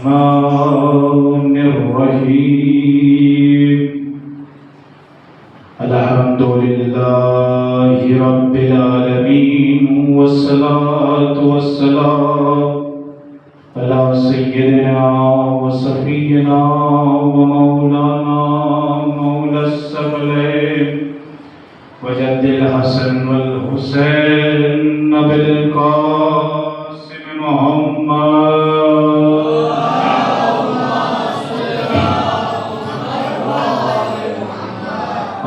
الرحمن الرحيم الحمد لله رب العالمين والصلاة والسلام على سيدنا وصفينا ومولانا مولى الثقلين وجد الحسن والحسين بالقاسم محمد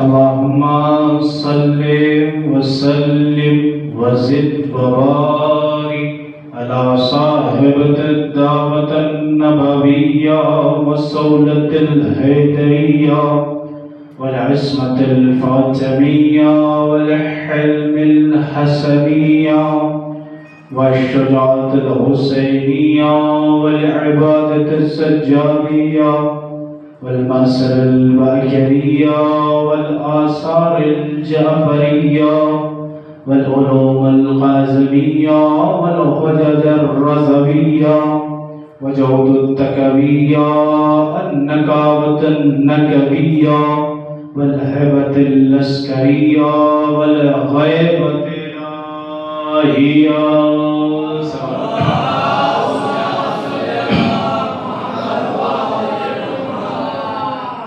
اللهم صل وسلم وزد وبارك على صاحب الدعوة النبوية والصولة الحيدرية والعصمة الفاطمية والحلم الحسنية والشجاعة الحسينية والعبادة السجادية والمأسر الباكرية والآثار الجعفرية والعلوم القاسمية والحجج الرضوية وجود التكوية النكابة النكبية والهبة العسكرية والغيبة الإلهية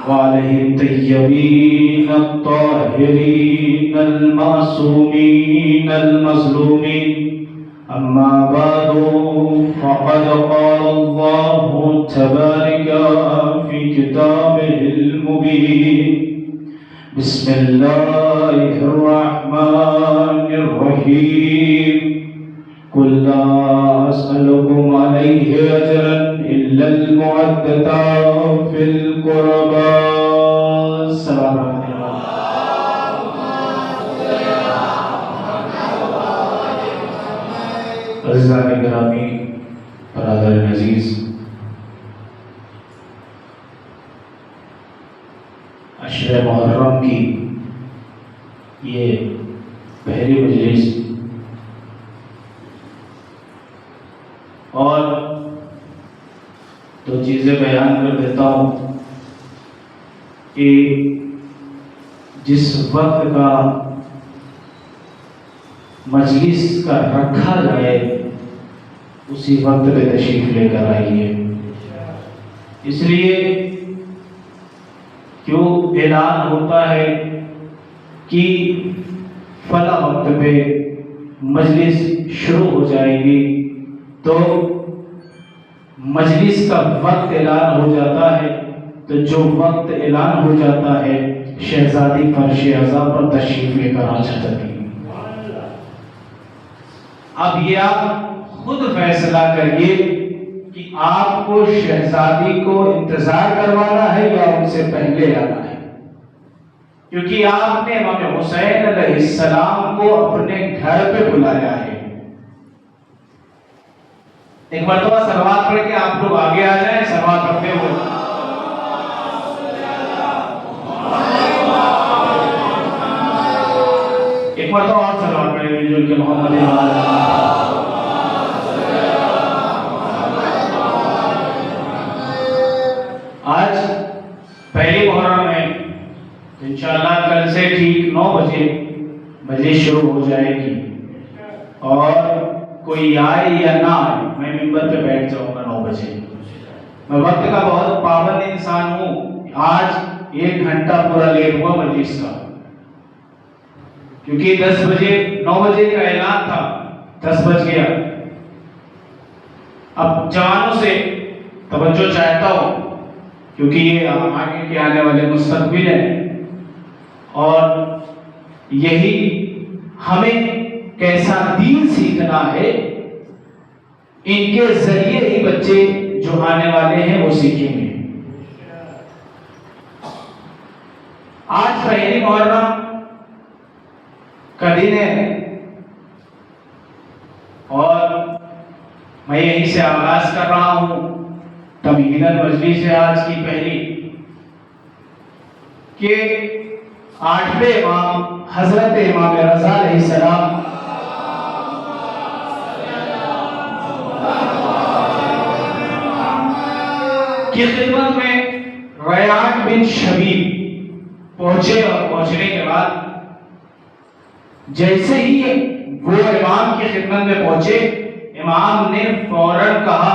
وعليه الطيبين الطاهرين المعصومين المظلومين أما بعد فقد قال الله تبارك في كتابه المبين بسم الله الرحمن الرحيم قل لا أسألكم عليه أجرا إلا المودة في القربى السلام عليكم عزیزان گرامی برادر عزیز عشر محرم کی یہ پہلی مجلس اور دو چیزیں بیان کر دیتا ہوں کہ جس وقت کا مجلس کا رکھا جائے اسی وقت پہ تشریف لے کر آئیے، اس لیے کیوں اعلان ہوتا ہے کہ فلاں وقت پہ مجلس شروع ہو جائے گی، تو مجلس کا وقت اعلان ہو جاتا ہے، تو جو وقت اعلان ہو جاتا ہے شہزادی فرش عزا پر تشریف لے کر آ جاتی ہے۔ اب یہ آپ خود فیصلہ کریے کہ آپ کو شہزادی کو انتظار کروانا ہے یا ان سے پہلے آنا ہے، کیونکہ آپ نے امام حسین علیہ السلام کو اپنے گھر پہ بلایا ہے۔ ایک مرتبہ صلوات پڑھ کے آپ لوگ آگے آ جائیں، صلوات پڑھتے ہوئے۔ ایک مرتبہ اور صلوات پڑھیں مل جل کے محمد آج پہلی محرم ہے، انشاءاللہ کل سے ٹھیک 9 بجے مجلس شروع ہو جائے گی، اور کوئی آئے یا نہ آئے میں ممبر پہ بیٹھ جاؤں گا 9 بجے۔ میں وقت کا بہت پابند انسان ہوں، آج 1 گھنٹہ پورا لیٹ ہوا مجلس کا، کیونکہ 10 بجے 9 بجے کا اعلان تھا، 10 بج گیا۔ اب جوانوں سے توجہ چاہتا ہوں، کیونکہ یہ آگے کے آنے والے مستقبل ہیں، اور یہی ہمیں کیسا دین سیکھنا ہے، ان کے ذریعے ہی بچے جو آنے والے ہیں وہ سیکھیں گے۔ آج پہلی محرم کا دن ہے، اور میں یہیں سے آغاز کر رہا ہوں۔ تمہید المجلس ہے آج کی پہلی، کہ 8ویں امام حضرت امام رضا علیہ السلام کی خدمت میں ریان بن شبیب پہنچے اور پہنچنے کے بعد جیسے ہی وہ امام کی خدمت میں پہنچے، امام نے فوراً کہا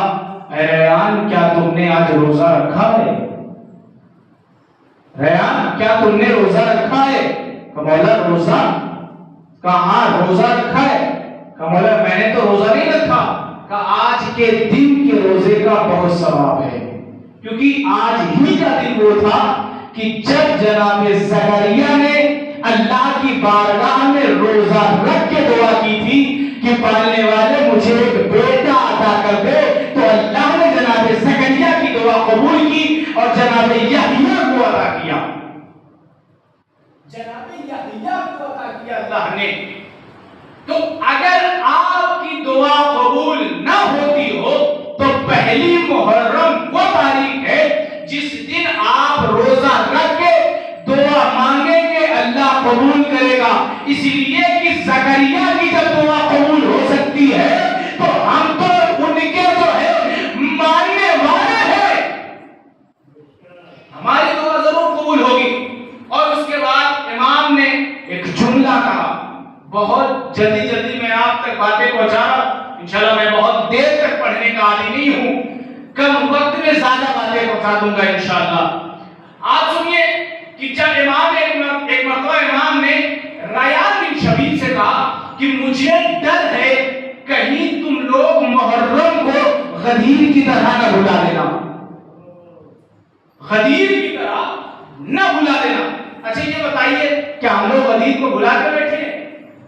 اے ریان کیا تم نے آج روزہ رکھا ہے؟ ریان کیا تم نے روزہ رکھا ہے؟ کہ مولا روزہ؟ کہاں روزہ رکھا ہے؟ کہ مولا میں نے تو روزہ نہیں رکھا، کہ آج کے دن کے روزے کا بہت ثواب ہے، کیونکہ آج ہی کا دن وہ تھا کہ جب جناب زکریا نے اللہ کی بارگاہ میں روزہ رکھ کے دعا کی تھی کہ پالنے والے مجھے ایک بیٹا عطا کر دے، تو اللہ نے جناب زکریا کی دعا قبول کی اور جناب یحییٰ کو عطا کیا، جناب یحییٰ کو عطا کیا اللہ نے۔ تو اگر آپ کی دعا قبول نہ ہوتی ہو تو پہلی محرم وہ تاریخ ہے جس دن آپ روزہ رکھ کے دعا مانگیں گے، اللہ قبول کرے گا، اسی لیے کہ زکریا کی جب دعا قبول ہو سکتی ہے تو ہم تو ان کے جو ہے ماننے والے ہیں، ہماری دعا ضرور قبول ہوگی۔ اور اس کے بعد امام نے ایک جملہ کہا، بہت جلدی میں آپ تک باتیں پہنچا رہا ہوں، انشاءاللہ میں بہت دیر تک پڑھنے کا عادی نہیں ہوں، کم وقت میں زیادہ باتیں پہنچا دوں گا انشاءاللہ۔ آپ سنیے کہ جب امام ایک مرتبہ امام نے ریان بن شبیب سے کہا کہ مجھے ڈر ہے کہیں تم لوگ محرم کو غدیر کی طرح نہ بھلا دینا، غدیر کی طرح نہ بھلا دینا۔ اچھا یہ بتائیے کیا ہم لوگ غدیر کو بھلا کے بیٹھے ہیں؟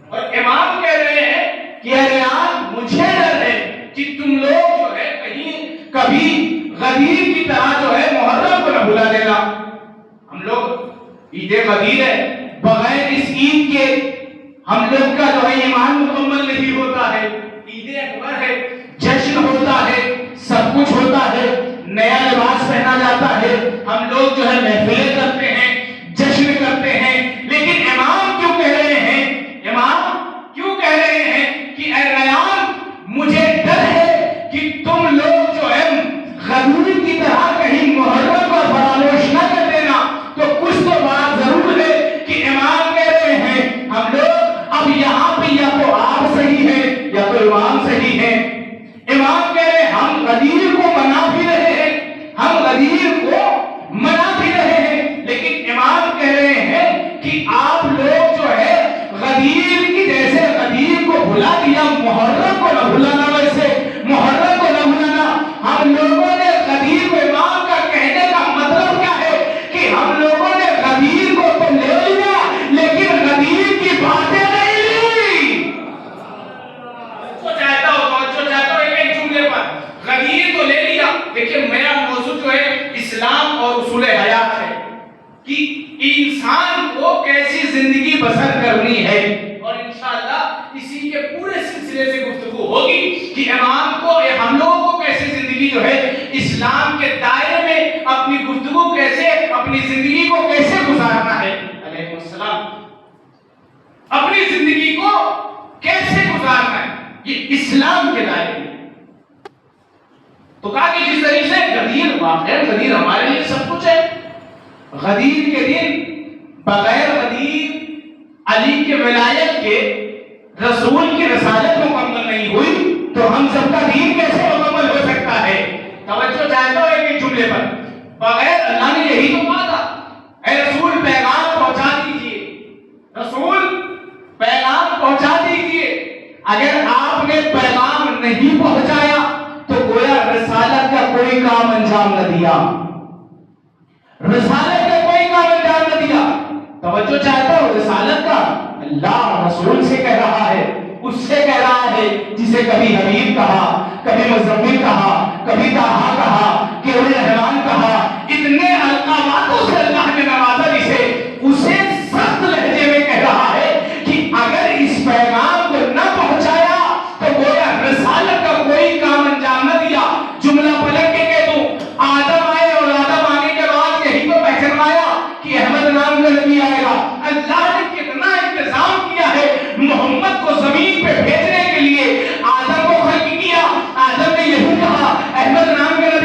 اور امام کہہ رہے ہیں کہ اے ریان مجھے ڈر ہے کہ تم لوگ جو ہے کہیں کبھی غدیر کی طرح جو ہے محرم کو نہ بھلا دینا۔ ہم لوگ عید غدیر ہے، بغیر اس عید کے ہم لوگ کا جو ہے ایمان مکمل نہیں ہوتا ہے، عید اکبر ہے، جشن ہوتا ہے، سب کچھ ہوتا ہے، نیا لباس پہنا جاتا ہے، ہم لوگ جو ہے محفلیں کرتے ہیں، جشن کرتے ہیں، لیکن امام کیوں کہہ رہے ہیں، امام کیوں کہہ رہے ہیں کہ اے ریان مجھے ڈر ہے کہ تم لوگ جو ہے غدیر کی طرح کہیں محرم کو فراموش نہ کر دینا؟ تو کچھ تو بات ضرور ہے کہ امام کہہ رہے ہیں ہم لوگ اب یہاں پہ یا تو آپ صحیح ہیں یا تو امام صحیح ہیں۔ امام کہہ رہے ہیں ہم غدیر کو منا بھی رہے ہیں، ہم غدیر کو منا بھی رہے ہیں، لیکن امام کہہ رہے ہیں کہ آپ لوگ جو ہے غدیر کی جیسے غدیر کو بھلا دیا، محرم کو نہ بھلانا، ویسے محرم کو نہ بھلانا۔ ہم لوگوں نے غدیر کو، امام کا کہنے کا مطلب کیا ہے کہ ہم لوگوں نے غدیر کو تو لے لیا لیکن غدیر کی باتیں نہیں لی۔ چاہتا ہوں ایک جملے پر، غدیر تو لے لیا، دیکھیں میرا موضوع جو ہے اسلام اور اصول حیات ہے کہ انسان کو کیسی زندگی بسر کرنی ہے، اور انشاءاللہ اسی کے پورے سلسلے سے گفتگو ہوگی کہ امام کو، ہم لوگوں کو کیسی زندگی جو ہے اسلام کے دائرے میں اپنی گفتگو کیسے، اپنی زندگی کو کیسے گزارنا ہے، علیہ السلام، اپنی زندگی کو کیسے گزارنا ہے یہ اسلام کے دائرے میں۔ تو کہا کہ جس طریقے سے غدیر واقع ہے، غدیر ہمارے لیے سب کچھ ہے، غدیر کے دن بغیر غدیر علی کے ولایت کے رسول کی رسالت مکمل نہیں ہوئی تو ہم سب کا دین کیسے مکمل ہو سکتا ہے؟ توجہ چاہتا ہوں ایک جملے پر، بغیر اللہ نے یہی تو کہا تھا اے رسول پیغام پہنچا دیجئے، رسول پیغام پہنچا دیجئے۔ اگر آپ نے پیغام نہیں پہنچایا تو گویا رسالت کا کوئی کام انجام نہ دیا، رسالت کا کوئی کام انجام نہ دیا۔ توجہ چاہتا ہوں، رسالت کا اللہ رسول سے کہہ رہا ہے، اس سے کہہ رہا ہے جسے کبھی حبیب کہا، کبھی مزمل کہا، کبھی طہا کہا، کہ رحمان کہا، اتنے القاباتوں سے اللہ نے نوازا جسے، اسے سخت لہجے میں کہہ رہا ہے کہ اگر اس پیغام کو نہ پہنچایا تو گویا رسالت کا کوئی کام انجام نہ دیا۔ جملہ پلٹ کے کہہ دوں، آدم آئے اور آدم آنے کے بعد یہی تو پہچانایا کہ احمد نام کا نبی آئے گا۔ اللہ نے کتنا انتظام کیا ہے محمد کو زمین پہ بھیجنے کے لیے، آدم کو خلق کیا، آدم نے یہی کہا احمد نام کا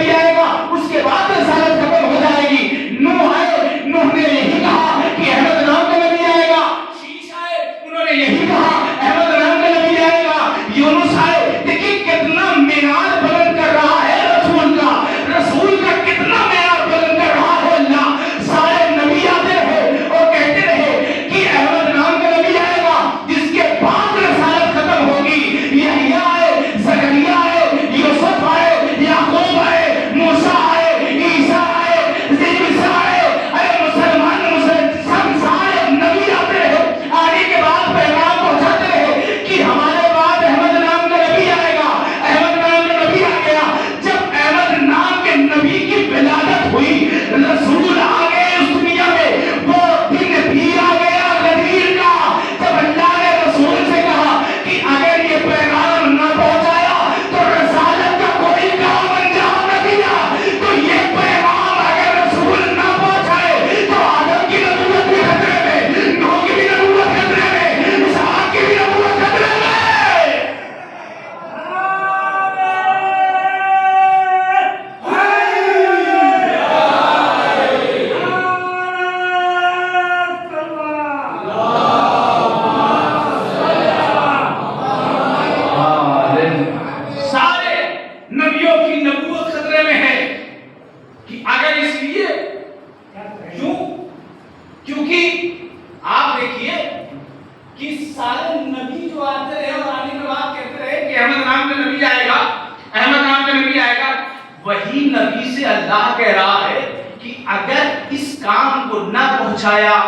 نبی سے اللہ کہہ رہا ہے کہ اگر اس کام کو نہ پہنچایا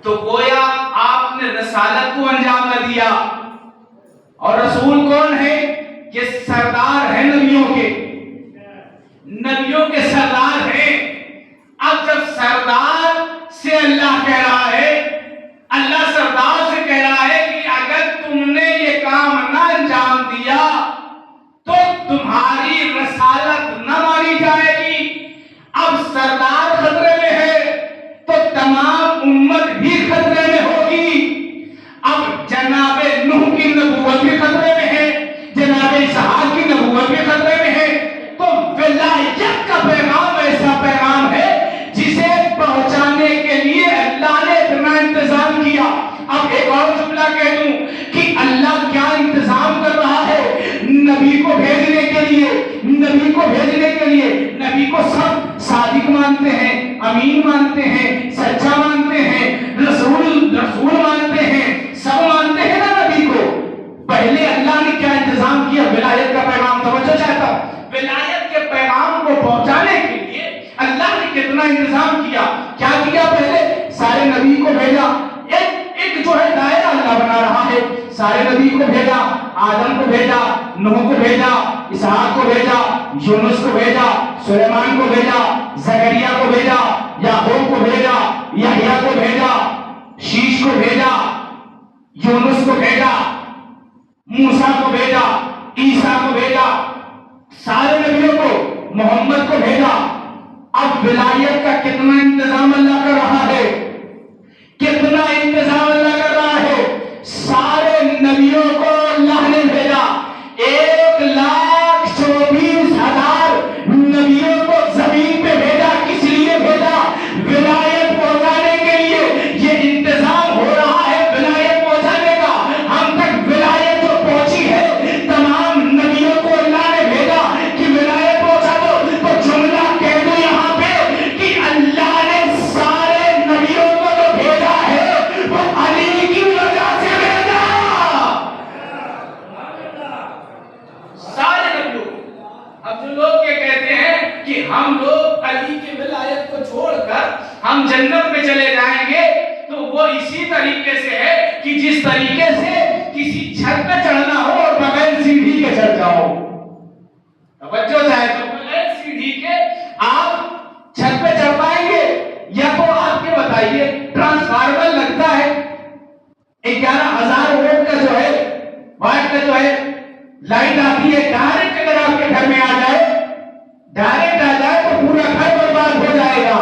تو گویا آپ نے رسالت کو انجام نہ دیا. اور رسول کون ہے؟ یہ سردار ہیں نبیوں کے، نبیوں کے سردار ہیں. اب جب سردار سے اللہ کہہ رہا ہے، اللہ سردار سے کہہ رہا ہے کہ اگر تم نے یہ کام نہ انجام دیا تو تمہاری رسالت نہ مانی جائے گی. اب سردار خطرے میں ہے تو تمام امت بھی خطرے میں ہوگی. اب جناب نوح کی نبوت بھی خطرے میں ہے، جناب اسحاق کی نبوت بھی خطرے میں ہے. تو ولایت کا پیغام ایسا پیغام ہے جسے پہنچانے کے لیے اللہ نے اتنا انتظام کیا. اب ایک اور جملہ کہہ دوں کہ اللہ کیا انتظام کر رہا ہے نبی کو بھیجنے کے لیے. نبی کو بھیجنے کے لیے نبی کو سب صادق مانتے ہیں، امین مانتے ہیں، سچا مانتے ہیں، رسول مانتے ہیں، سب مانتے ہیں نا نبی کو. پہلے اللہ نے کیا انتظام کیا؟ ولایت کا پیغام. توجہ چاہتا ہوں، ولایت کے پیغام کو پہنچانے کے لیے اللہ نے کتنا انتظام کیا. کیا کیا؟ پہلے سارے نبی کو بھیجا. ایک جو ہے دائرہ اللہ بنا رہا ہے. سارے نبی کو بھیجا، آدم کو بھیجا، نوح کو بھیجا، اسحاق کو بھیجا، یونس کو بھیجا، سلیمان کو بھیجا، زکریا کو بھیجا، یعقوب کو بھیجا، یحییٰ کو بھیجا، شیش کو بھیجا، یونس کو بھیجا، موسیٰ کو بھیجا، عیسیٰ کو بھیجا. سارے نبیوں کو، محمد کو بھیجا. اب ولایت کا کتنا انتظام اللہ کر رہا ہے، کتنا انتظام اللہ کر رہا ہے. سارے نبیوں کو اللہ نے بھیجا. 1,24,000 نبیوں کو زمین پہ بھیجا. کس لیے بھیجا؟ ولایت پہنچانے کے لیے. یہ انتظام ہو رہا ہے ولایت پہنچانے کا. ہم تک ولایت جو پہنچی ہے تمام نبیوں کو اللہ نے بھیجا کہ ولایت پہنچا دو. تو جملہ کہہ دو یہاں پہ کہ اللہ نے سارے نبیوں کو جو بھیجا ہے وہ علی کی وجہ سے بھیجا. سارے نبیوں. اب جو لوگ یہ کہتے ہیں کہ ہم لوگ علی کی ولایت کو چھوڑ کر ہم جنت میں چلے جائیں گے، تو وہ اسی طریقے سے ہے کہ جس طریقے سے کسی چھت پہ چڑھنا ہو اور بغیر سیڑھی کے چڑھ جاؤ. توجہ چاہے تو بغیر سیڑھی کے آپ چھت پہ چڑھ پائیں گے؟ یا تو آپ کے بتائیے ٹرانسفارمر لگتا ہے 11,000 وولٹ کا جو ہے، واٹ کا جو ہے، لائٹ آتی ہے، ڈائریکٹ اگر آپ کے گھر میں آ جائے، ڈائریکٹ آ جائے تو پورا گھر برباد ہو جائے گا.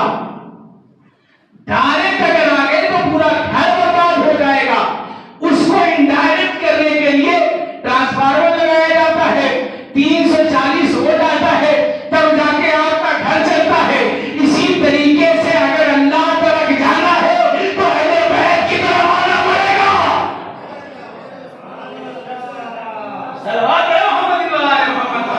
ڈائریکٹ اگر آ گئے تو پورا گھر برباد ہو جائے گا. اس کو انڈائریکٹ کرنے کے لیے ٹرانسفارمر لگایا جاتا ہے، 340 وولٹ آتا ہے، تب جا کے آپ کا گھر چلتا ہے. اسی طریقے سے اگر اللہ تک جانا ہے تو اہل بیت کی طرف آنا پڑے گا. صلوات محمد و آل محمد.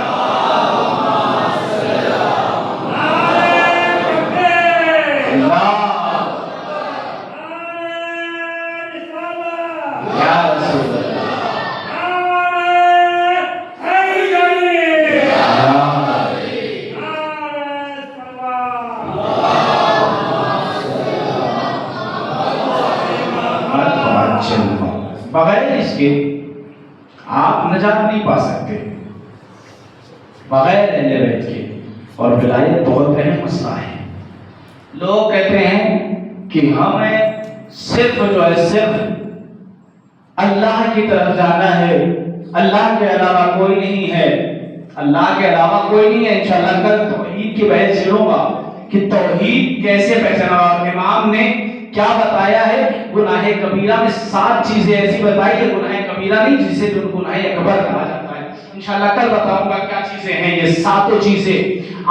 بغیر اس کے آپ نجات نہیں پا سکتے، بغیر اہل بیت کے. اور ولایت بہت اہم مسئلہ ہے. لوگ کہتے ہیں کہ ہمیں صرف جو ہے صرف اللہ کی طرف جانا ہے، اللہ کے علاوہ کوئی نہیں ہے، اللہ کے علاوہ کوئی نہیں ہے. انشاءاللہ کل توحید کی بحث شروع ہوگا کہ توحید کیسے پہچانا. امام نے کیا بتایا ہے؟ گناہ کبیرہ میں 7 چیزیں ایسی بتائی ہے، گناہ کبیرہ نہیں جسے گناہ اکبر کہا جاتا ہے. انشاءاللہ کل بتاؤں گا کیا چیزیں ہیں یہ 7 چیزیں.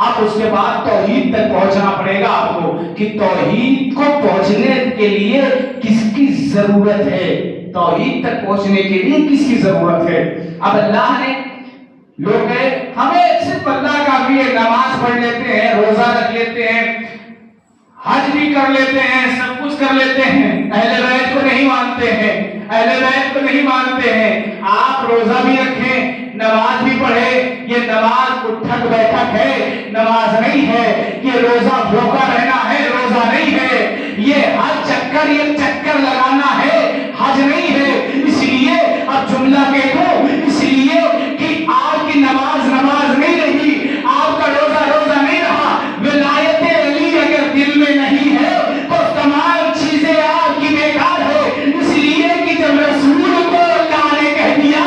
آپ اس کے بعد توحید تک پہنچنا پڑے گا آپ کو کہ توحید کو پہنچنے کے لیے کس کی ضرورت ہے، توحید تک پہنچنے کے لیے کس کی ضرورت ہے. اب اللہ نے لوگ ہیں ہمیں صرف اللہ کافی ہے، نماز پڑھ لیتے ہیں، روزہ رکھ لیتے ہیں، حج بھی کر لیتے ہیں، سب کچھ کر لیتے ہیں، اہل بیت کو نہیں مانتے ہیں. اہل بیت کو نہیں مانتے ہیں. آپ روزہ بھی رکھیں, نماز بھی پڑھیں, یہ نماز اٹھک بیٹھک ہے, نماز نہیں ہے. یہ روزہ بھوکا رہنا ہے, روزہ نہیں ہے. یہ حج چکر, یہ چکر لگانا ہے, حج نہیں ہے. اس لیے اب جملہ کہہ دو, اس لیے کہ آپ کی نماز نماز نہیں رہی, آپ کا روزہ روزہ نہیں رہا. ولایت علی اگر دل میں نہیں ہے تو تمام چیزیں آپ کی بیکار ہے. اس لیے کہ جب رسول کو اللہ نے کہہ دیا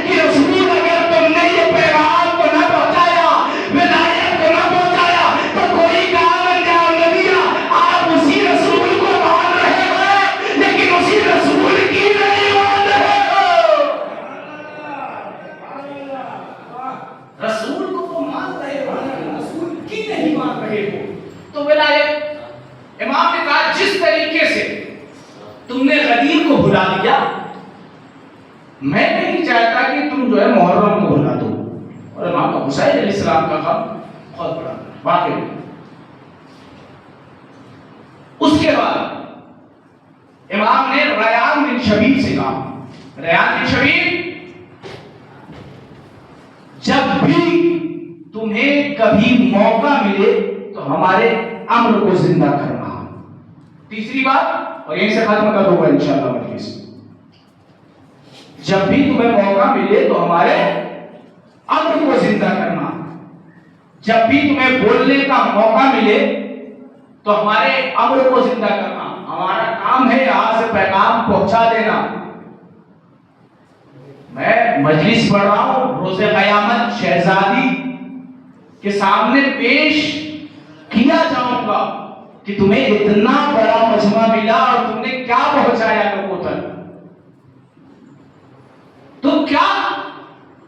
کہ رسول اگر تم نے یہ پیغام کو نہ پہنچایا, ولایت کو نہ پہنچایا, تو کوئی کام انجام نہ دیا. آپ اسی رسول کو مان رہے ہو لیکن اسی رسول کی نہیں مان رہے ہو. رسول کو تو مان رہے ہو لیکن رسول کی نہیں مان رہے ہو. تو ولایت, امام نے کہا جس طریقے سے تم نے غدیر کو بھلا دیا, میں نہیں چاہتا کہ تم جو ہے محرم کو بھلا دو. اور امام کا حسین علیہ السلام کا کام بہت بڑا واقعی. اس کے بعد امام نے ریان بن شبیب سے کہا, ریان بن شبیب جب بھی تمہیں کبھی موقع ملے تو ہمارے امر کو زندہ کرنا. تیسری بات, اور یہیں سے ختم کر دوں گا انشاءاللہ مجلس, جب بھی تمہیں موقع ملے تو ہمارے امر کو زندہ کرنا. جب بھی تمہیں بولنے کا موقع ملے تو ہمارے امر کو زندہ کرنا. ہمارا کام ہے یہاں سے پیغام پہنچا دینا. میں مجلس پڑھ رہا ہوں, روز قیامت شہزادی کے سامنے پیش کیا جاؤں گا کہ تمہیں اتنا بڑا مجمع ملا اور تم نے کیا پہنچایا لوگوں تک. تو کیا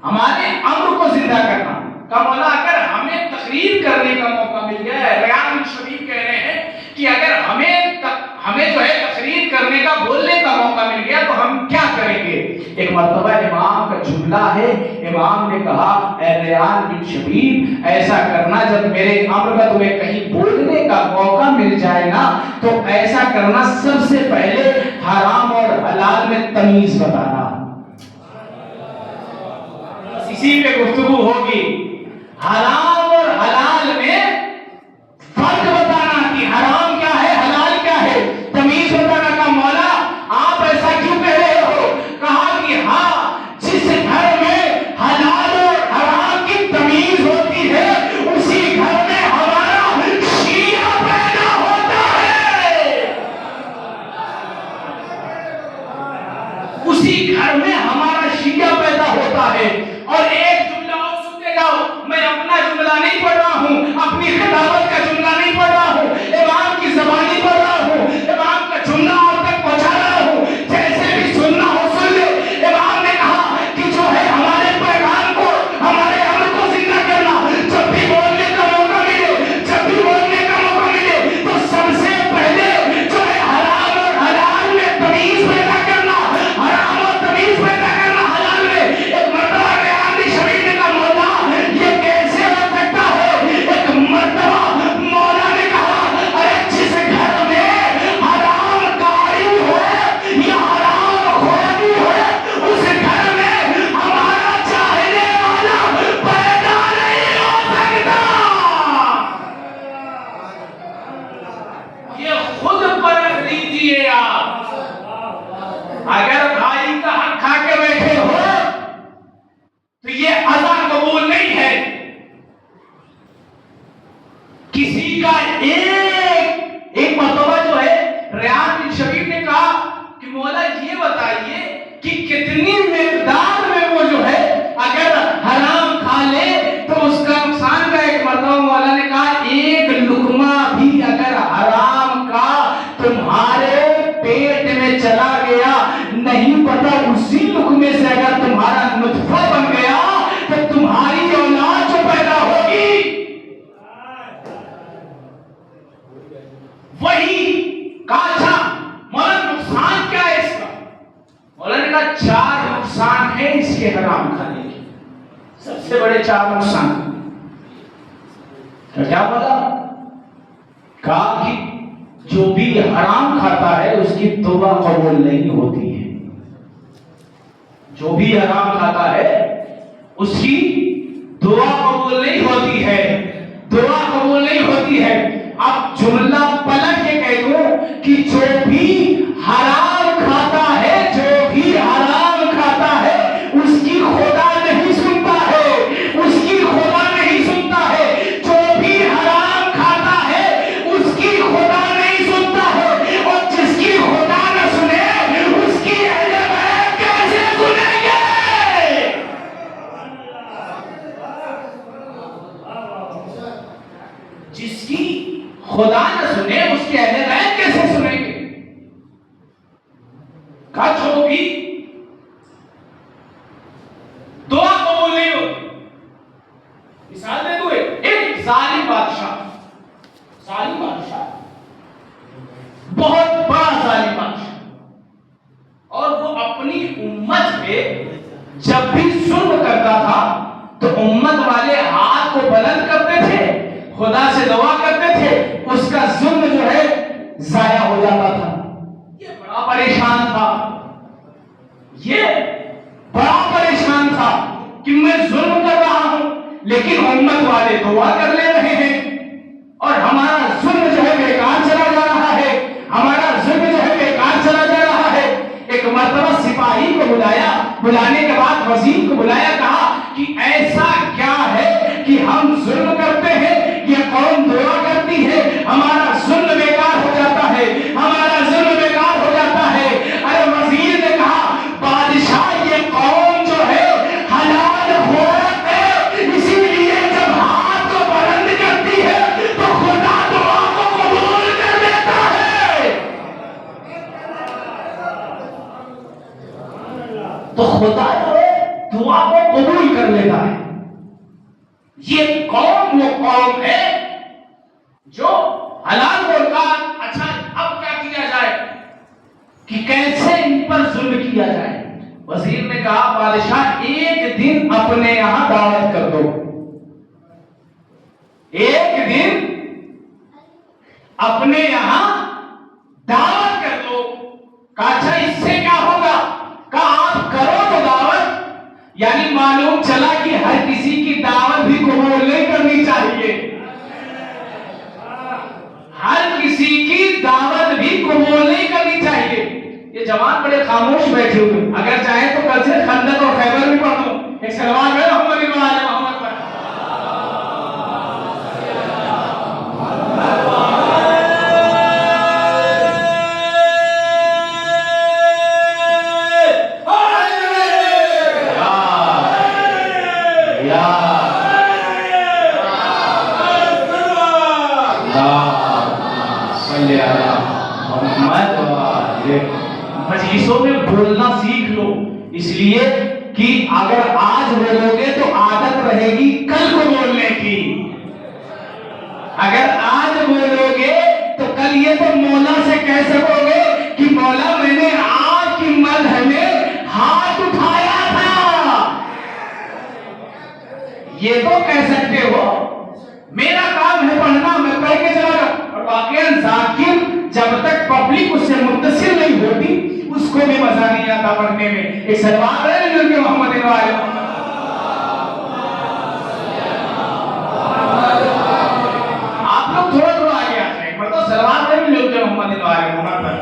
ہمارے امر کو زندہ کرنا کا مولا, اگر ہمیں تقریر کرنے کا موقع مل گیا ہے, ریان بن شبیب کہہ رہے ہیں کہ اگر ہمیں جو ہے تقریر کرنے کا, بولنے کا موقع مل گیا تو ہم کیا کریں گے. ایک مرتبہ امام کا جملہ ہے, امام نے کہا اے ریان بن شبیب ایسا کرنا, جب میرے امر کا تمہیں کہیں بولنے کا موقع مل جائے نا تو ایسا کرنا, سب سے پہلے حرام اور حلال میں تمیز بتانا. اسی پہ گفتگو ہوگی. حرام اور حلال میں فرق بتانا کہ حرام کیا ہے, حلال کیا ہے, تمیز بتانا. کا مولا آپ ایسا کیوں کہہ رہے ہو؟ کہا کہ ہاں, جس گھر میں حلال اور حرام کی تمیز ہوتی ہے اسی گھر میں ہمارا شیعہ پیدا ہوتا ہے. اسی گھر میں ہمارا شیعہ پیدا ہوتا ہے. اور ایک جملہ اور سنتے جاؤ, میں اپنا جملہ نہیں پڑھ رہا ہوں, اپنی خطابت کا جملہ نہیں پڑھ رہا ہوں, امام کی زبانی پڑھ رہا ہوں, امام کا جملہ آپ تک پہنچا رہا ہوں. جیسے بھی سننا ہو سن لے. امام نے کہا کہ جو ہے ہمارے پیغام کو, ہمارے امر کو زندہ کرنا. جب بھی بولنے کا موقع ملے, جب بھی بولنے کا موقع ملے تو سب سے پہلے جو ہے حرام اور حلال میں تمیز پیدا کرنا, حرام اور تمیز پیدا کرنا حلال میں. ایک مرتبہ ریان بن شبیب نے کہا مولا یہ کیسے ہو سکتا ہے. ایک مرتبہ مولا نے کہا ارے جس گھر میں حرام کاری ہے یا حرام خوری ہے اس گھر میں ہمارا چاہنے والا پیدا نہیں ہو سکتا. یہ خود پرکھ لیجیے آپ. اگر بھائی کا حق کھا کے بیٹھے ہو تو یہ اذان قبول نہیں ہے. کسی کا ایک مرتبہ جو ہے ریان بن شبیب نے کہا کہ مولا یہ بتائیے کہ کتنی مقدار میں وہ جو ہے اگر حرام کھا لے تو اس کا نقصان کا. ایک مرتبہ مولا نے کہا ایک لقمہ بھی اگر حرام کا تمہارے پیٹ میں چلا گیا, نہیں پتا اسی لقمے سے اگر تمہارا نطفہ بن گیا تو تمہاری اولاد جو پیدا ہوگی وہی. کہا مولا نقصان کیا ہے اس کا؟ مولا نے کہا 4 نقصان ہے اس کے حرام کھانے کے. سب سے بڑے 4 نقصان. کیا بولا؟ کہا کہ جو بھی حرام کھاتا ہے اس کی توبہ قبول نہیں ہوتی ہے. جو بھی حرام کھاتا ہے اس کی دعا قبول نہیں ہوتی ہے، دعا قبول نہیں ہوتی ہے۔ اب جملہ پلٹ کے کہہ دوں کہ جو بھی حرام کھاتا ہے، جو بھی حرام کھاتا ہے اس کی خدا نہیں سنتا ہے، اس کی خدا نہیں سنتا ہے۔ جو بھی حرام کھاتا ہے اس کی خدا نہیں سنتا ہے، اور جس کی خدا نہ سنے اس کی اہل بیت کیسے سنیں گے؟ جس کی خدا نہ سنے اس کے اہل بیت کیسے سنیں گے؟ جو بھی دعا قبول نہیں ہوتی۔ مثال دے دو، ایک ظالم بادشاہ، بہت بڑا ظالم بادشاہ، اور وہ اپنی امت پہ جب بھی ظلم کرتا تھا تو امت والے ہاتھ کو بلند کرتے تھے، خدا سے دعا کرتے تھے، اس کا ظلم جو ہے ضائع ہو جاتا تھا۔ یہ بڑا پریشان تھا، یہ بڑا پریشان تھا کہ میں ظلم کر رہا ہوں لیکن امت والے دعا کر لے رہے ہیں اور ہمارا ظلم جو ہے بیکار چلا جا رہا ہے، ہمارا ظلم جو ہے بیکار چلا جا رہا ہے۔ ایک مرتبہ سپاہی کو بلایا، بلانے کے بعد وزیر کو بلایا، کہا کہ ایسا کیا ہے کہ ہم ظلم کرتے ہیں، یہ قوم دعا کرتی ہے، ہمارا ظلم بیکار ہو جاتا ہے، ہمارا ظلم بیکار ہو جاتا ہے۔ ارے وزیر نے کہا بادشاہ یہ قوم جو ہے حلال خورت ہے، اسی لیے جب ہاتھ کو بلند کرتی ہے تو خدا دعا کو قبول کر لیتا ہے۔ تو خدا جو ہے دعا کو قبول کر لیتا ہے۔ یہ قوم وہ قوم ہے جو حلال خورت۔ اچھا اب کیا کیا جائے کہ کیسے ان پر ظلم کیا جائے؟ وزیر نے کہا بادشاہ ایک دن اپنے یہاں دعوت کر دو، ایک دن اپنے یہاں دعوت کر دو۔ کہا اچھا اس سے کیا ہوگا؟ کہا آپ کرو تو دعوت، یعنی معلوم چلا کہ ہر کسی کی دعوت بھی قبول نہیں کرنی چاہیے، ہر کسی کی دعوت بھی قبول نہیں کرنی چاہیے۔ یہ جوان بڑے خاموش بیٹھے ہوئے، اگر چاہیں تو کل سے خندق اور خیبر بھی پڑھ دو، ایک سلوات ہے محمد محمد پر۔ مجلسوں میں بولنا سیکھ لو، اس لیے کہ اگر آج بولو گے تو عادت رہے گی کل کو بولنے کی، اگر آج بولو گے تو کل یہ تو مولا سے کہہ سکو گے کہ مولا میں نے آپ کی مدح میں ہاتھ اٹھایا تھا، یہ تو کہہ سکتے ہو میرا کام ہے پڑھنا، میں پڑھ کے چلا جاؤں۔ اور واقعاً ذاکر جب تک پبلک اس سے متصل نہیں ہوتی اس کو بھی مزہ نہیں آتا پڑھنے میں۔ ایک سلوات ہے جو کہ محمد وآلہ آپ لوگ تھوڑا تھوڑا آگے آ جائیں، مطلب سلوات ہے جو کہ محمد وآلہ محمد پر۔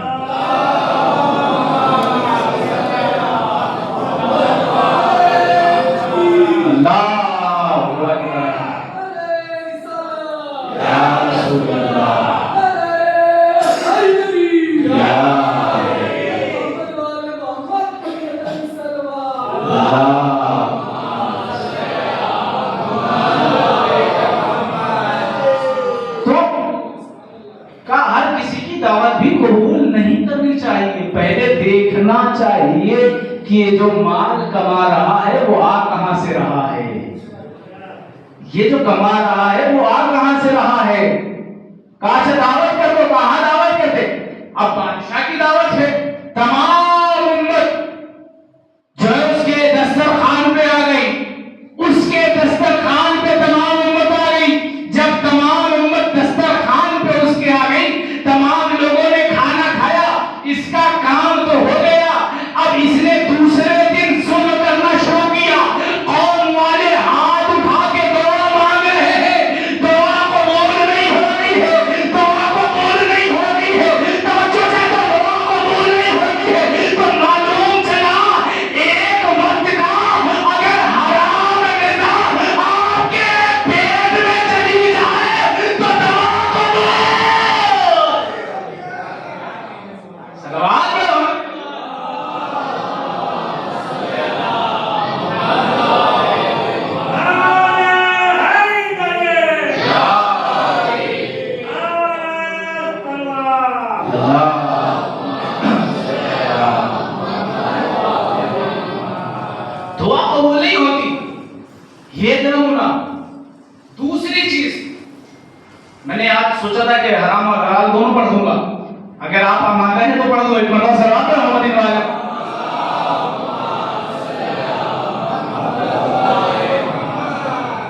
دیکھنا چاہیے کہ یہ جو مال کما رہا ہے وہ آ کہاں سے رہا ہے، یہ جو کما رہا ہے وہ آ کہاں سے رہا ہے۔ کہاں سے دعوت کر دو، کہاں دعوت کرتے؟ اب بادشاہ کی دعوت ہے، تمام امت جو اس کے دسترخوان پہ آ گئی، اس کے دسترخوان پہ تمام امت آ گئی۔ جب تمام امت دسترخوان پہ اس کے آ گئی، تمام لوگوں نے کھانا کھایا، اس کا کام تو ہو گیا۔ اب اس نے دوسرے دن سن میں نے آج سوچا تھا کہ حرام اور حلال دونوں پڑھ دوں گا، اگر آپ مانتے ہیں تو پڑھ دو، ایک مرتبہ صلوات پڑھو محمد والا۔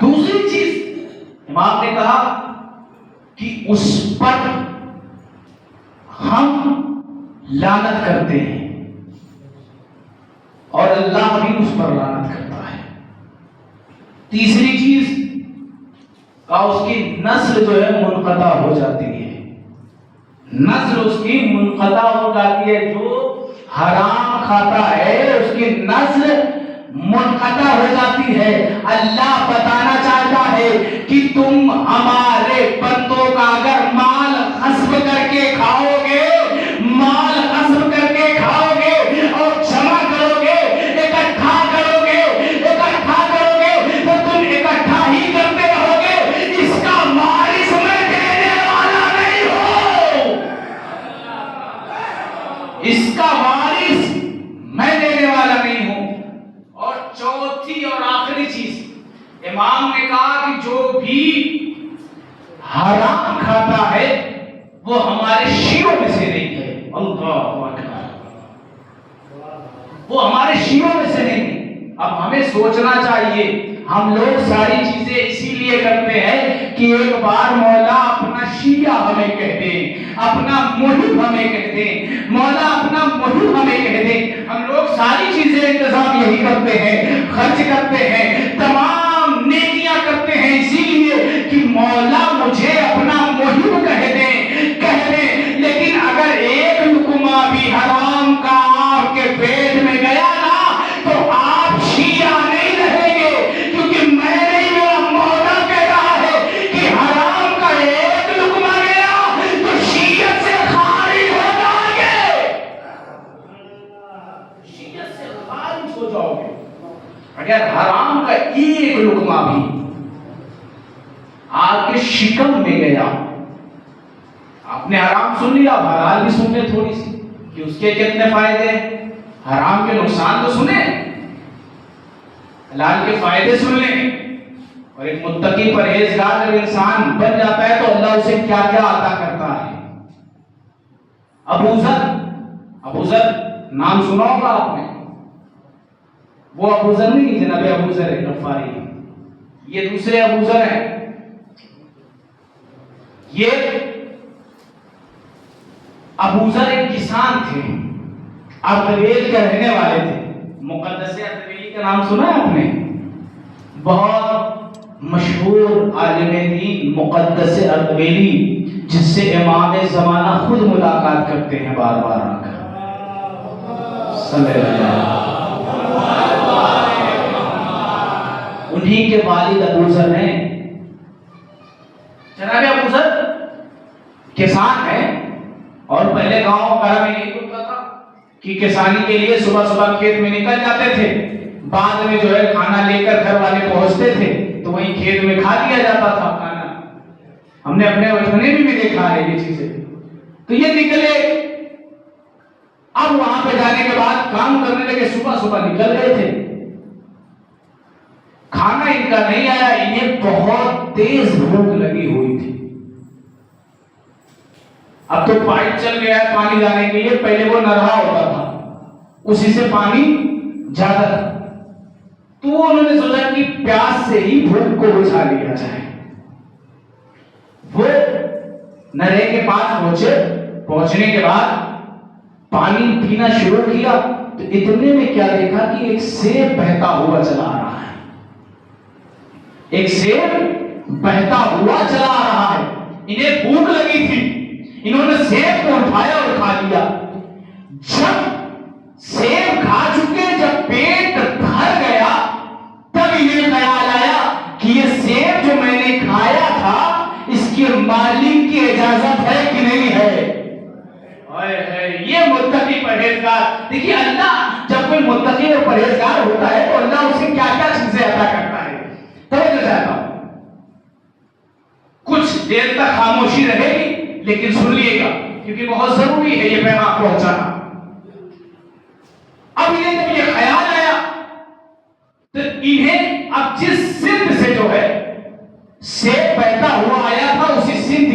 دوسری چیز امام نے کہا کہ اس پر ہم لعنت کرتے ہیں اور اللہ بھی اس پر لعنت کرتا ہے۔ تیسری چیز کہا اس کی نسل جو ہے منقطع ہو جاتی ہے، نسل اس کی منقطع ہو جاتی ہے، جو حرام کھاتا ہے اس کی نسل منقطع ہو جاتی ہے۔ اللہ بتانا چاہتا ہے کہ تم ہمارے بندوں کا اگر مال غصب کر کے کھاؤ گے، مال غصب کر کے کھاؤ گے اور جمع کرو گے، اکٹھا کرو گے، اکٹھا کرو گے تو تم اکٹھا ہی کرتے رہو گے، اس کا وارث میں دینے والا نہیں ہوں، اس کا وارث میں دینے والا نہیں ہوں۔ اور چوتھی اور آخری چیز امام نے کہا کہ جو بھی حرام کھاتا ہے وہ ہمارے شیعوں میں سے نہیں ہے۔ اللہ اکبر، وہ ہمارے شیعوں میں سے نہیں۔ اب ہمیں سوچنا چاہیے، ہم لوگ ساری چیزیں اسی لیے کرتے ہیں کہ ایک بار مولا اپنا شیعہ ہمیں کہہ دے، اپنا محب ہمیں کہہ دے، مولا اپنا محب ہمیں کہہ دے۔ ہم لوگ ساری چیزیں انتظام یہی کرتے ہیں، خرچ کرتے ہیں، تمام نیکیاں کرتے ہیں اسی لیے کہ مولا مجھے اپنا محب کہہ دے، کہہ دے۔ لیکن اگر ایک لقمہ بھی حرام کا آپ کے پیٹ میں گیا نا تو آپ شیعہ نہیں رہیں گے، کیونکہ میں نہیں، میرا مولا کہہ رہا ہے کہ حرام کا ایک لقمہ گیا تو شیعت سے خارج ہو جاؤ گے، شیعت سے خارج ہو جاؤ گے اگر حرام کا ایک لقمہ بھی آپ کے شکم میں گیا۔ آپ نے حرام سن لیا، اب حلال بھی سن لے تھوڑی سی کہ اس کے کتنے فائدے ہیں۔ حرام کے نقصان تو سنیں، حلال کے فائدے سن لیں۔ اور ایک متقی پرہیزگار جب انسان بن جاتا ہے تو اللہ اسے کیا کیا عطا کرتا ہے۔ ابو ذر نام سنا ہوگا آپ نے، وہ ابو ذر نہیں جناب ابو ذر غفاری، یہ دوسرے ابو ذر ہیں۔ یہ ابو ذر ایک کسان تھے، اردبیل کے رہنے والے تھے۔ مقدس اردبیلی کا نام سنا ہے آپ نے؟ بہت مشہور عالم دین مقدس اردبیلی، جس سے امام زمانہ خود ملاقات کرتے ہیں بار بار آ کر۔ صلی اللہ انہی کے والد ابو ذر ہیں۔ جناب ابو ذر کسان ہیں، اور پہلے گاؤں گھر میں یہی ہوتا تھا کہ کسانی کے لیے صبح صبح کھیت میں نکل جاتے تھے، بعد میں جو ہے کھانا لے کر گھر والے پہنچتے تھے تو وہیں کھیت میں کھا لیا جاتا تھا کھانا۔ ہم نے اپنے بچپن میں بھی دیکھا ہے یہ چیزیں۔ تو یہ نکلے، اب وہاں پہ جانے کے بعد کام کرنے لگے، صبح صبح نکل گئے تھے، کھانا ان کا نہیں آیا، انہیں بہت تیز بھوک لگی ہوئی تھی۔ اب تو پائپ چل گیا ہے پانی جانے کے لیے، پہلے وہ نرہا ہوتا تھا، اسی سے پانی زیادہ تھا، تو انہوں نے سوچا کہ پیاس سے ہی بھوک کو بجھا لیا جائے۔ وہ نرے کے پاس پہنچنے کے بعد پانی پینا شروع کیا تو اتنے میں کیا دیکھا کہ ایک سیب بہتا ہوا چلا آ رہا ہے، ایک سیب بہتا ہوا چلا آ رہا ہے۔ انہیں بھوک لگی تھی، انہوں نے سیب کو اٹھایا اور کھا لیا۔ جب سیب کھا چکے، جب پیٹ بھر گیا، تب انہیں خیال آیا کہ یہ سیب جو میں نے کھایا تھا اس کے مالک کی اجازت ہے کہ نہیں ہے۔ یہ متقی پرہیزگار، دیکھیے اللہ جب کوئی متقی اور پرہیزگار ہوتا ہے تو اللہ اسے کیا کیا چیزیں عطا کرتا ہے۔ توجہ چاہتا ہوں، کچھ دیر تک خاموشی رہے گی لیکن سن لیے گا کیونکہ بہت ضروری ہے یہ پیغام پہنچانا۔ اب انہیں جب یہ خیال آیا تو انہیں اب جس سمت سے جو ہے سیب بہتا ہوا آیا تھا اسی سمت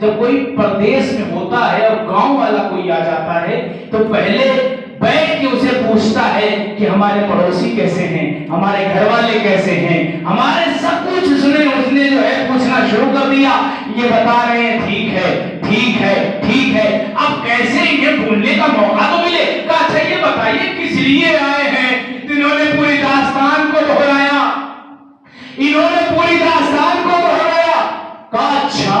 جب کوئی پردیس میں ہوتا ہے اور گاؤں والا کوئی آ جاتا ہے تو پہلے بیٹھ کے اسے پوچھتا ہے کہ ہمارے پڑوسی کیسے ہیں، ہمارے گھر والے کیسے ہیں، ہمارے سب کچھ اس نے جو ہے پوچھنا شروع کر دیا. یہ بتا رہے ہیں ٹھیک ہے ٹھیک ہے ٹھیک ہے. اب کیسے یہ بھولنے کا موقع تو ملے. کہا اچھا یہ بتائیے کس لیے آئے ہیں. انہوں نے پوری داستان کو دہرایا، انہوں نے پوری داستان کو دہرایا. کہا اچھا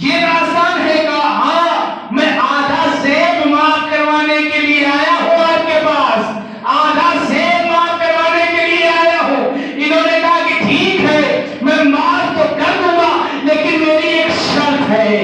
یہ داستان ہے. کہا ہاں میں آدھا سیب معاف کروانے کے لیے آیا ہوں آپ کے پاس، آدھا سیب معاف کروانے کے لیے آیا ہوں. انہوں نے کہا کہ ٹھیک ہے میں معاف تو کر دوں گا لیکن میری ایک شرط ہے.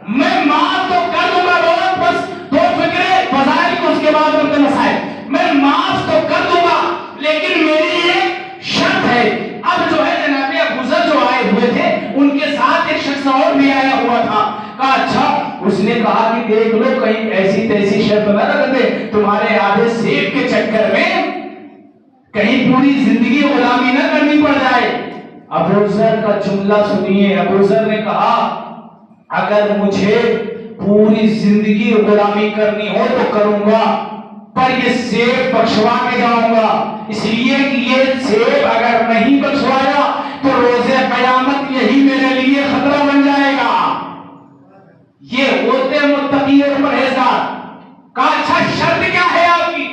میں معاف تو کر دوں گا، بس دو فکرے فضائل کو اس کے بعد رکھتے مسائل. میں معاف تو کر دوں گا لیکن میری ایک شرط ہے. اب جو ہے جناب ابوذر جو آئے ہوئے تھے ان کے ساتھ ایک شخص اور بھی آیا ہوا تھا. کہا اچھا. اس نے کہا کہ دیکھ لو کہیں ایسی تیسی شرط نہ رکھ دے تمہارے آدھے سیب کے چکر میں کہیں پوری زندگی غلامی نہ کرنی پڑ جائے. ابوذر کا جملہ سنیے. ابوذر نے کہا اگر مجھے پوری زندگی غلامی کرنی ہو تو کروں گا پر یہ سیب بخشوا کے جاؤں گا، اس لیے کہ یہ سیب اگر نہیں بخشوایا تو روز قیامت یہی میرے لیے خطرہ بن جائے گا. یہ ہوتے متقی اور پرہیزگار. کہا اچھا شرط کیا ہے آپ کی؟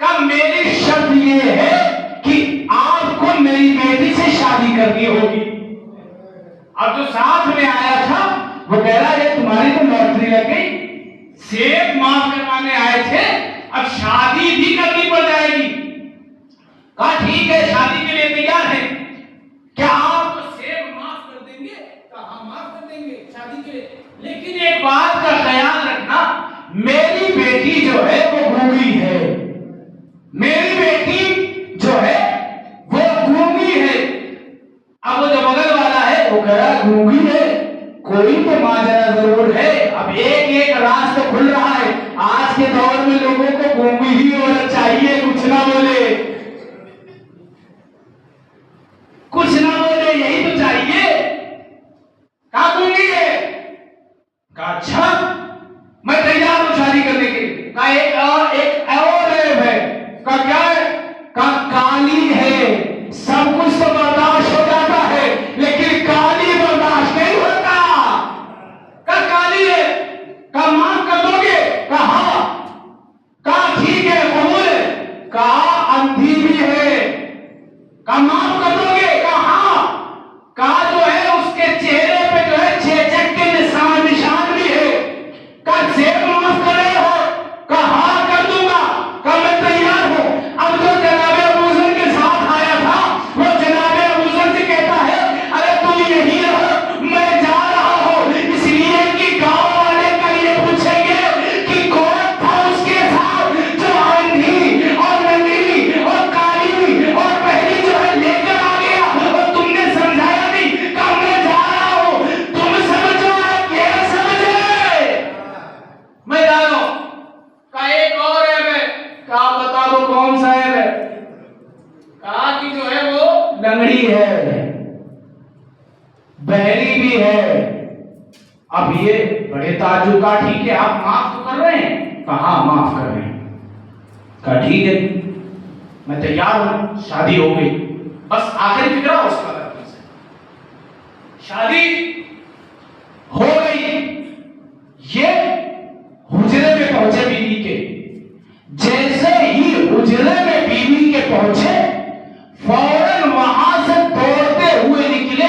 کہا میری شرط یہ ہے کہ آپ کو میری بیٹی سے شادی کرنی ہوگی. اب جو ساتھ میں آیا تھا وہ کہہ رہا ہے تمہاری تو لاٹری لگ گئی، سیب معاف کروانے آئے تھے اب شادی بھی کرنی پڑ جائے گی. کہا ٹھیک ہے شادی کے لیے تیار ہے، کیا آپ کو سیب معاف کر دیں گے؟ کہا ہاں معاف کر دیں گے شادی کے لیے، لیکن ایک بات کا خیال رکھنا میری بیٹی جو ہے وہ گونگی ہے، میری بیٹی جو ہے وہ گونگی ہے. اب وہ جو بغل والا ہے وہ کہہ رہا گونگی ہے، کوئی تو ماجرا ضرور ہے. اب ایک ایک راز تو کھل رہا ہے. آج کے دور میں لوگوں کو گونگی ہی عورت چاہیے، کچھ نہ بولے کچھ نہ بولے یہی تو چاہیے. کہاں گونگی ہے؟ کہا اچھا میں تیار ہوں شادی کرنے کے لیے. کہا ایک اور عیب ہے. کہا کیا ہے؟ کہا کالی ہے. سب کچھ تو برداشت ہو جاتا ہے لیکن کالی برداشت نہیں ہوتا. کہا کالی ہے. کہا معاف کر دو گے؟ کہا ہاں. کہا ٹھیک ہے قبول ہے. کہا اندھی بھی ہے. کہا معاف کر دو گے؟ کہا ہاں. کہا جو ہے اس کے چہرے پہ جو ہے چیچک کے نشان بھی ہے. کہا سیب معاف کر رہے ہو؟ کہا ہاں کر دوں گا. کہا میں تیار ہوں. اب جو جناب ابوذر کے ساتھ آیا تھا وہ جناب ابوذر سے کہتا ہے ارے تم یہی رہو میں جا رہا ہوں، اس لیے کہ گاؤں والے کا یہ پوچھیں گے کہ کون تھا اس کے ساتھ جو اندھی اور ننگی اور کالی اور پہلی جو ہے لے کر آ گیا اور تم نے سمجھایا نہیں. کہا میں جا رہا ہوں، تم سمجھو یہ سمجھے میں جا رہا ہوں. کہا ایک اور عیب ہے. کہا بتا دو کون سا عیب ہے؟ کہا کہ جو ہے وہ لنگڑی ہے، بہری بھی ہے. اب یہ بڑے تعجب کا ٹھیک ہے آپ معاف تو کر رہے ہیں؟ کہا ہاں معاف کر رہے ہیں. کہا ٹھیک ہے میں تیار ہوں شادی ہو گئی. بس آخری فکرہ اس کا شادی ہو گئی. یہ حجرے میں پہنچے بیوی کے. جیسے ہی حجرے میں بیوی کے پہنچے فوراً وہاں سے دوڑتے ہوئے نکلے.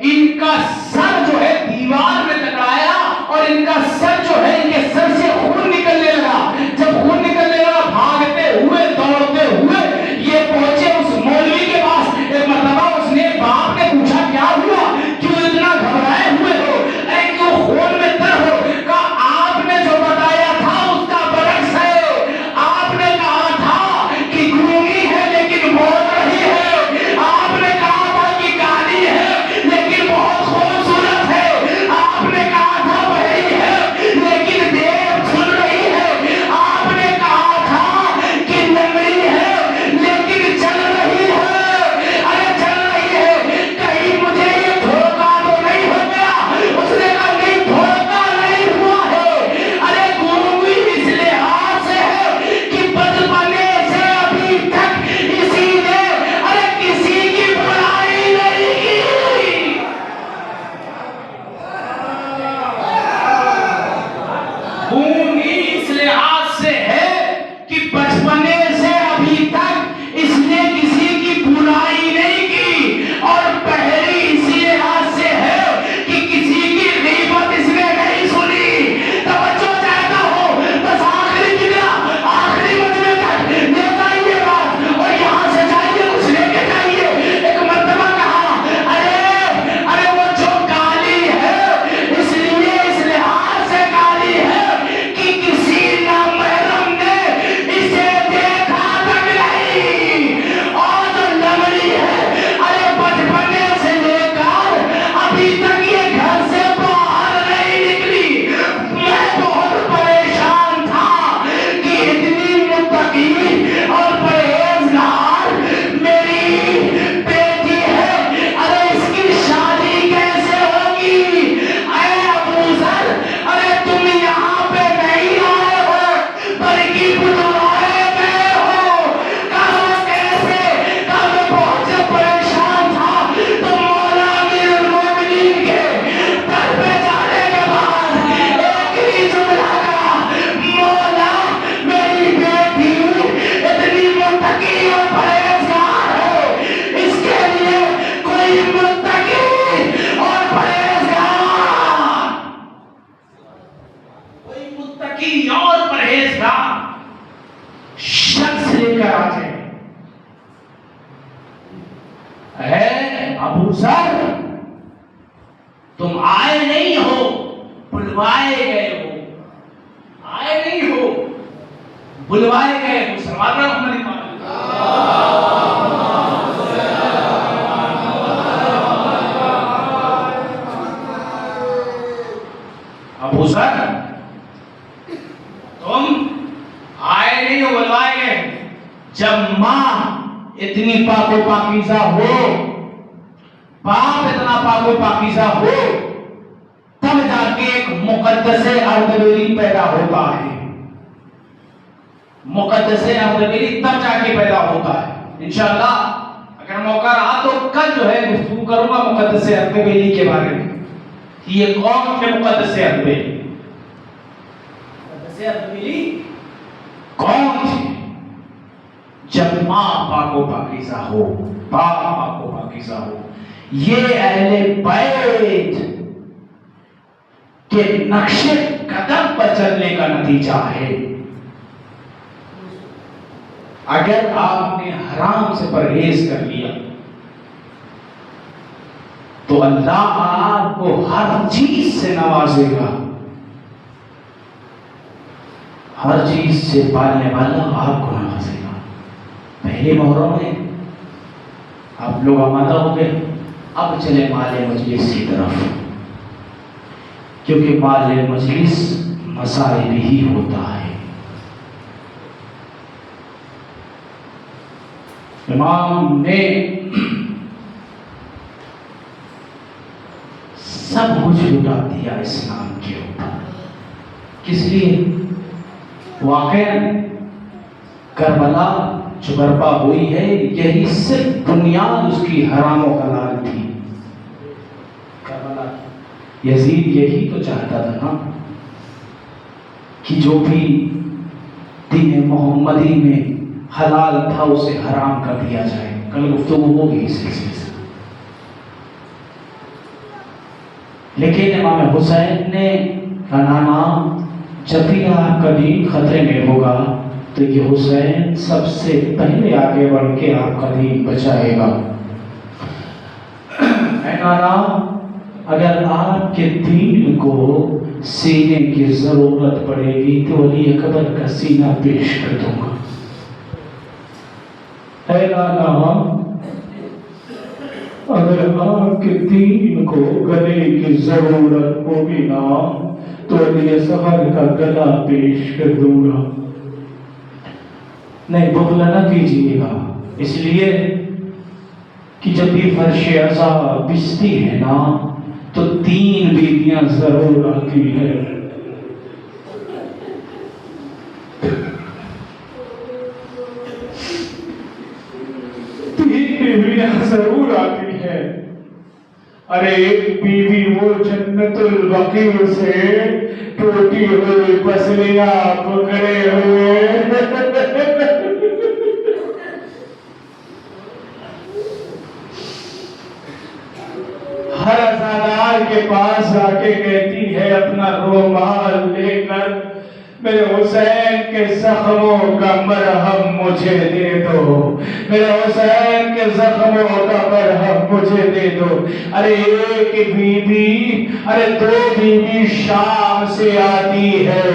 ان کا سر جو ہے دیوار میں ٹکرایا اور ان کا سر جو ہے ان کے سر سے خون نکلنے لگا. جب خون نکلنے لگا بھاگتے ہوئے دوڑتے ہوئے یہ پہنچے اس مولوی کے پاس. ایک مرتبہ اس نے باپ نے پوچھا کیا ہوا، کیوں اتنا گھبرائے ابو ذر تم آئے نہیں ہو، بلوائے گئے ہو. آئے نہیں ہو، بلوائے گئے ہو. سلوات محمد ابو ذر تم آئے نہیں ہو، بلوائے گئے. جب ماں اتنی پاک و پاکیزہ ہو، باپ اتنا پاک و پاکیزہ ہو، تب جا کے ایک مقدس اردبیلی پیدا ہوتا ہے. مقدس اردبیلی تب جا کے پیدا ہوتا ہے. انشاءاللہ اگر موقع رہا تو کل جو ہے گفتگو کروں گا مقدس اردبیلی کے بارے میں. یہ کون تھے مقدس اردبیلی؟ مقدس اردبیلی کون تھے؟ جب ماں پاک و پاکیزہ ہو، باپ پاک و پاکیزہ ہو. یہ اہل بیت کے نقش قدم پر چلنے کا نتیجہ ہے. اگر آپ نے حرام سے پرہیز کر لیا تو اللہ آپ کو ہر چیز سے نوازے گا. ہر چیز سے پالنے والا آپ کو نوازے گا. پہلے محرم میں آپ لوگ آمادہ ہو گئے. اب چلے مال مجلس کی طرف، کیونکہ مال مجلس مصائب ہی ہوتا ہے. امام نے سب کچھ لٹا دیا اسلام کے اوپر. کس لیے؟ واقعاً کربلا جو برپا ہوئی ہے یہی صرف بنیاد اس کی حرام و حلال تھی. کربلا یزید یہی تو چاہتا تھا نا کہ جو بھی دین محمدی میں حلال تھا اسے حرام کر دیا جائے. کل گفتگو ہوگی اس سلسلے سے. لیکن امام حسین نے کہا جب بھی آپ کا دین خطرے میں ہوگا تو یہ حسین سب سے پہلے آگے بڑھ کے آپ کا دین بچائے گا. میں کہا اگر آپ کے دین کو سینے کی ضرورت پڑے گی تو علی اکبر کا سینہ پیش کر دوں گا. اے لالا اگر آپ کے دین کو گلے کی ضرورت ہوگی نا تو علی اصغر کا گلا پیش کر دوں گا. نہیں بخل نہ کیجیے گا، اس لیے کہ جب بھی فرش عزا بچتی ہے نا تو 3 بیویاں ضرور آتی ہے. 3 بیویاں ضرور آتی ہے. ارے ایک بیوی وہ جنت البقیع سے ٹوٹی ہوئی پسلیاں پکڑے ہوئے ہر عزادار کے پاس آ کے کہتی ہے اپنا رومال لے کر میرے حسین کے زخموں کا مرہم مجھے دے دو، میرے حسین کے زخموں کا مرہم مجھے دے دو. ارے ایک بیوی، ارے 2 بیوی شام سے آتی ہے.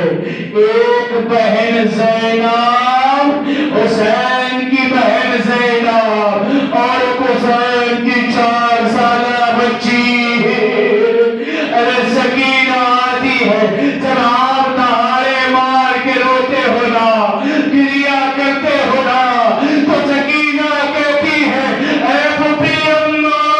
ایک بہن زینب، حسین کی بہن زینب، اور حسین کی 4 سالہ بچی ارے سکینہ آتی ہے. جب آپ دہاڑے مار کے روتے ہو نا، گریا کرتے ہو نا، تو سکینہ کہتی ہے اے پھوپھی اماں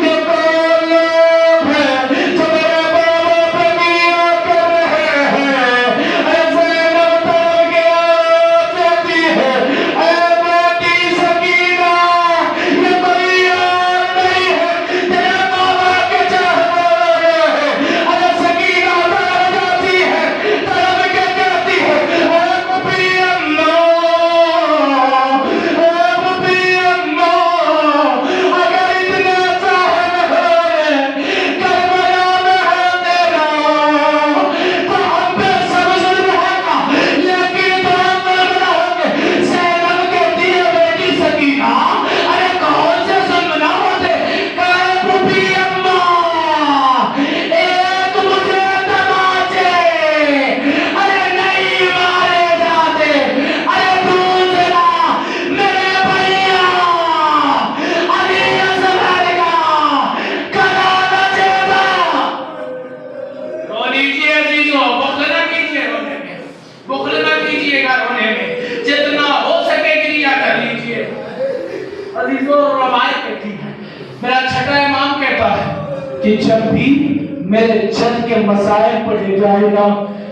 یہ کون لوگ ہیں جو میرے بابا پہ گریا کر رہے ہیں. اے زینب تڑپ کے کہتی ہے اے بیٹی سکینہ کہتا ہے کہ جب بھی میرے جد کے مسائل پڑھے جائے گا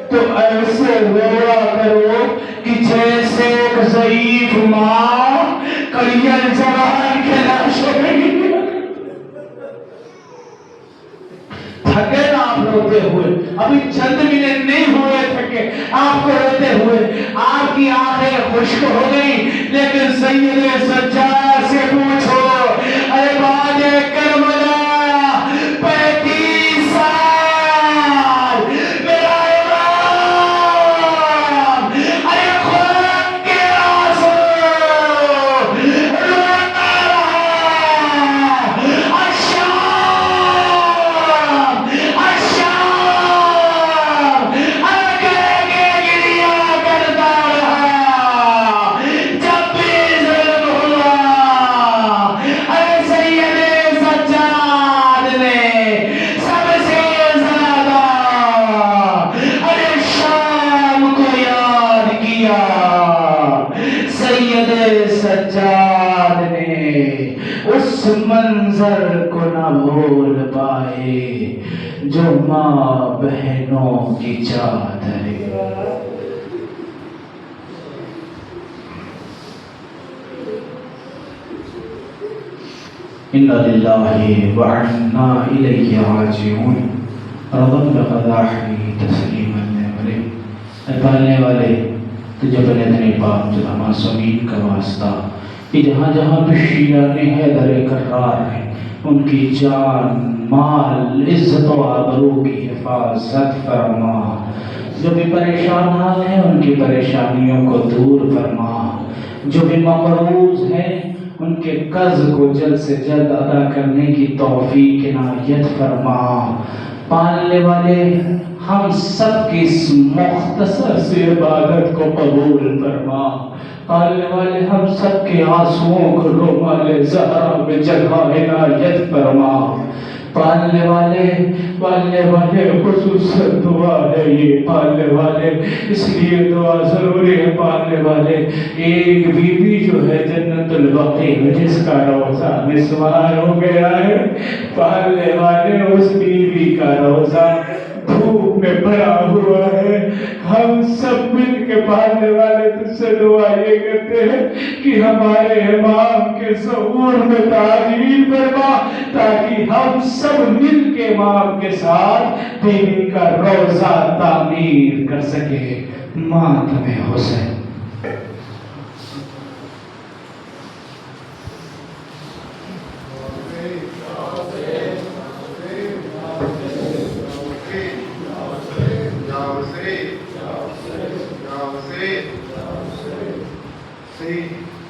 تو ایسے رویا کرو کہ جیسے ایک ضعیف ماں کڑیل جوان کے لاشوں میں تھکے نا آپ روتے ہوئے، ابھی چند منٹ نہیں ہوئے تھکے آپ کو روتے ہوئے، آپ کی آنکھیں خشک ہو گئی، لیکن سید سجاد سے پوچھو اے باج کربلا 35 سال میرا امام ارے خون کے آنسو روتا رہا، سجاد نے اس منظر کو نہ بھول پائے جو ماں بہنوں کی چادر ہے۔ اِنَّا لِلَّهِ وَإِنَّا إِلَيْهِ راجعون۔ رضم بقضاحی تسلیماً مرے، اے پالنے والے تجھے اپنے اتنے پاک جدا معصومین کا واسطہ کہ جہاں جہاں پہ شیعہ حیدر کرار ہیں ان کی جان مال عزت و آبرو کی حفاظت فرما، جو بھی پریشانان ہیں ان کی پریشانیوں کو دور فرما، جو بھی مقروض ہیں ان کے قرض کو جلد سے جلد ادا کرنے کی توفیق عنایت فرما۔ پالنے والے ہم سب کی اس مختصر سی عبادت کو قبول فرما، پالنے والے ہم سب کے آنسوؤں کو رومال زہرا میں جگہ عنایت فرما، پالنے والے خصوصاً دعا ہے یہ، پالنے والے اس لیے دعا ضروری ہے، پالنے والے ایک بیوی جو ہے جنت البقیع میں جس کا روزہ نثمار ہو گیا ہے، پالنے والے اس بیوی کا روزہ دھوپ میں پڑا ہوا ہے، ہم سب مل کے پالنے والے تجھ سے دعا یہ کرتے ہیں کہ ہمارے امام کے ظہور میں تعجیل فرما تاکہ ہم سب مل کے امام کے ساتھ بیوی کا روزہ تعمیر کر سکے۔ ماتم حسین۔ See?